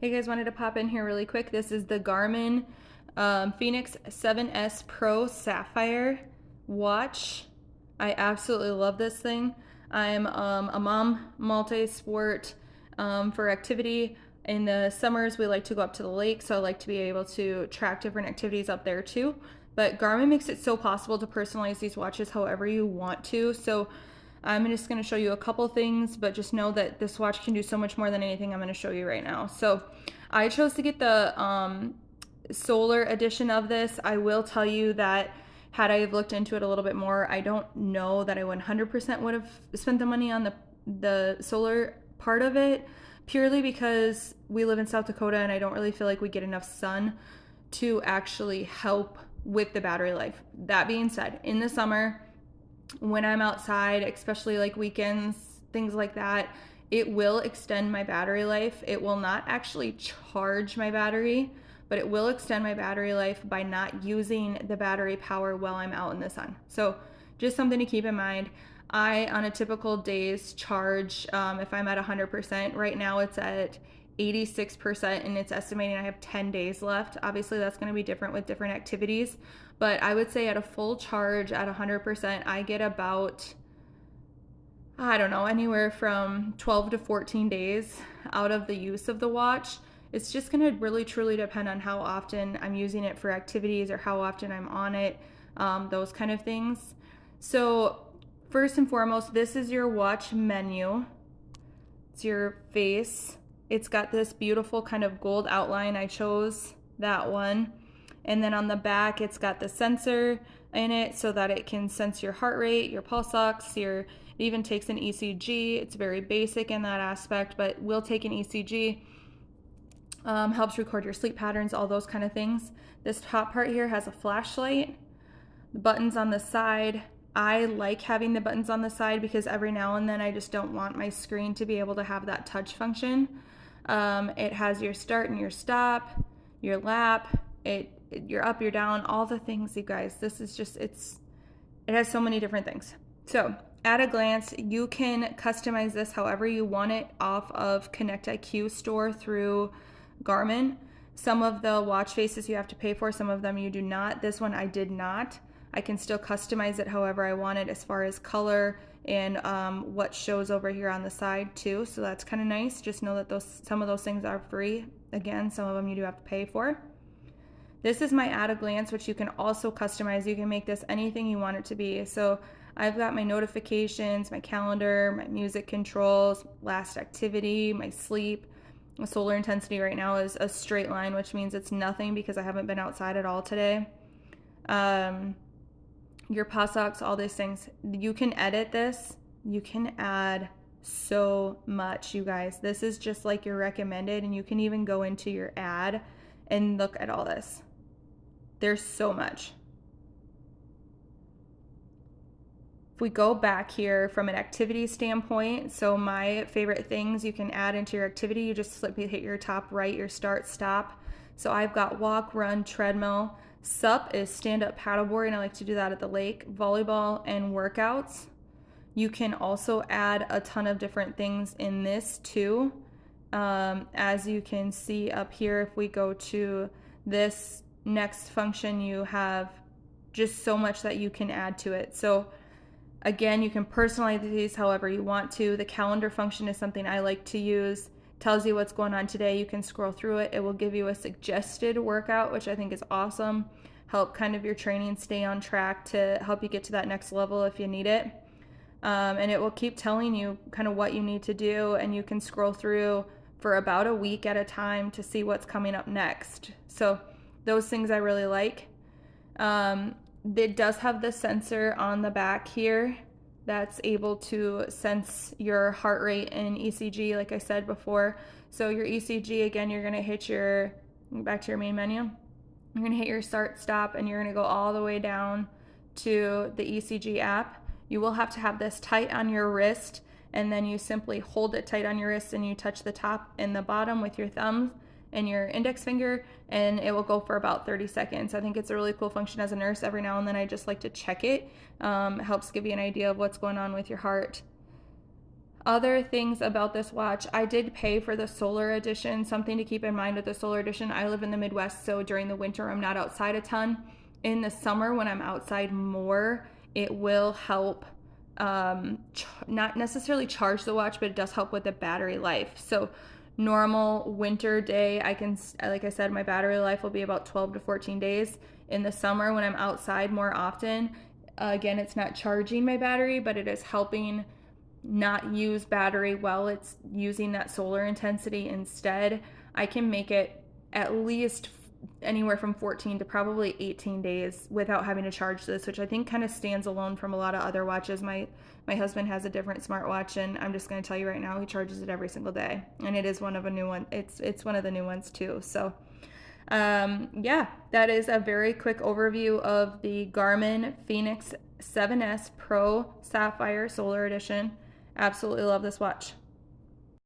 Hey guys, wanted to pop in here really quick. This is the Garmin Fenix 7S Pro Sapphire watch. I absolutely love this thing. I'm a mom multi-sport for activity. In the summers, we like to go up to the lake, so I like to be able to track different activities up there too. But Garmin makes it so possible to personalize these watches however you want to. So I'm just going to show you a couple things, but just know that this watch can do so much more than anything I'm going to show you right now. So I chose to get the solar edition of this. I will tell you that had I have looked into it a little bit more, I don't know that I 100% would have spent the money on the solar part of it, purely because we live in South Dakota and I don't really feel like we get enough sun to actually help with the battery life. That being said, in the summer, when I'm outside, especially like weekends, things like that, it will extend my battery life. It will not actually charge my battery, but it will extend my battery life by not using the battery power while I'm out in the sun. So just something to keep in mind. I, on a typical day's charge, if I'm at 100%, right now it's at 86% and it's estimating I have 10 days left. Obviously that's going to be different with different activities, but I would say at a full charge at 100%, I get about, I don't know, anywhere from 12 to 14 days out of the use of the watch. It's just going to really truly depend on how often I'm using it for activities or how often I'm on it, those kind of things. So first and foremost, this is your watch menu. It's your face. It's got this beautiful kind of gold outline. I chose that one. And then on the back, it's got the sensor in it so that it can sense your heart rate, your pulse ox, it even takes an ECG. It's very basic in that aspect, but will take an ECG. Helps record your sleep patterns, all those kind of things. This top part here has a flashlight. The buttons on the side. I like having the buttons on the side because every now and then I just don't want my screen to be able to have that touch function. It has your start and your stop, your lap, you're up, you're down, all the things, you guys. This is just, it has so many different things. So at a glance, you can customize this however you want it off of Connect IQ store through Garmin. Some of the watch faces you have to pay for, some of them you do not. This one I did not. I can still customize it however I want it as far as color and what shows over here on the side too. So that's kind of nice. Just know that some of those things are free. Again, some of them you do have to pay for. This is my at a glance, which you can also customize. You can make this anything you want it to be. So I've got my notifications, my calendar, my music controls, last activity, my sleep. My solar intensity right now is a straight line, which means it's nothing because I haven't been outside at all today. Your pulse ox, all these things. You can edit this. You can add so much, you guys. This is just like your recommended, and you can even go into your ad and look at all this. There's so much. If we go back here from an activity standpoint, so my favorite things you can add into your activity, you just hit your top right, your start, stop. So I've got walk, run, treadmill. SUP is stand-up paddleboard, and I like to do that at the lake, volleyball, and workouts. You can also add a ton of different things in this too. As you can see up here, if we go to this next function, you have just so much that you can add to it. So again, you can personalize these however you want to. The calendar function is something I like to use. Tells you what's going on today. You can scroll through it. It will give you a suggested workout, which I think is awesome. Help kind of your training stay on track to help you get to that next level if you need it. And it will keep telling you kind of what you need to do, and you can scroll through for about a week at a time to see what's coming up next. So those things I really like. It does have the sensor on the back here that's able to sense your heart rate and ECG, like I said before. So your ECG, again, you're gonna hit back to your main menu. You're gonna hit your start, stop, and you're gonna go all the way down to the ECG app. You will have to have this tight on your wrist, and then you simply hold it tight on your wrist and you touch the top and the bottom with your thumb and your index finger, and it will go for about 30 seconds. I think it's a really cool function as a nurse. Every now and then I just like to check it. It helps give you an idea of what's going on with your heart. Other things about this watch, I did pay for the solar edition. Something to keep in mind with the solar edition, I live in the Midwest, so during the winter I'm not outside a ton. In the summer when I'm outside more, it will help not necessarily charge the watch, but it does help with the battery life. So normal winter day, I can, like I said, my battery life will be about 12 to 14 days. In the summer when I'm outside more often, again, it's not charging my battery, but it is helping not use battery while it's using that solar intensity instead. I can make it at least anywhere from 14 to probably 18 days without having to charge this, which I think kind of stands alone from a lot of other watches. My husband has a different smartwatch, and I'm just going to tell you right now, he charges it every single day, and it is one of a new one. It's one of the new ones too. So yeah, that is a very quick overview of the Garmin Fenix 7S Pro Sapphire Solar Edition. Absolutely love this watch.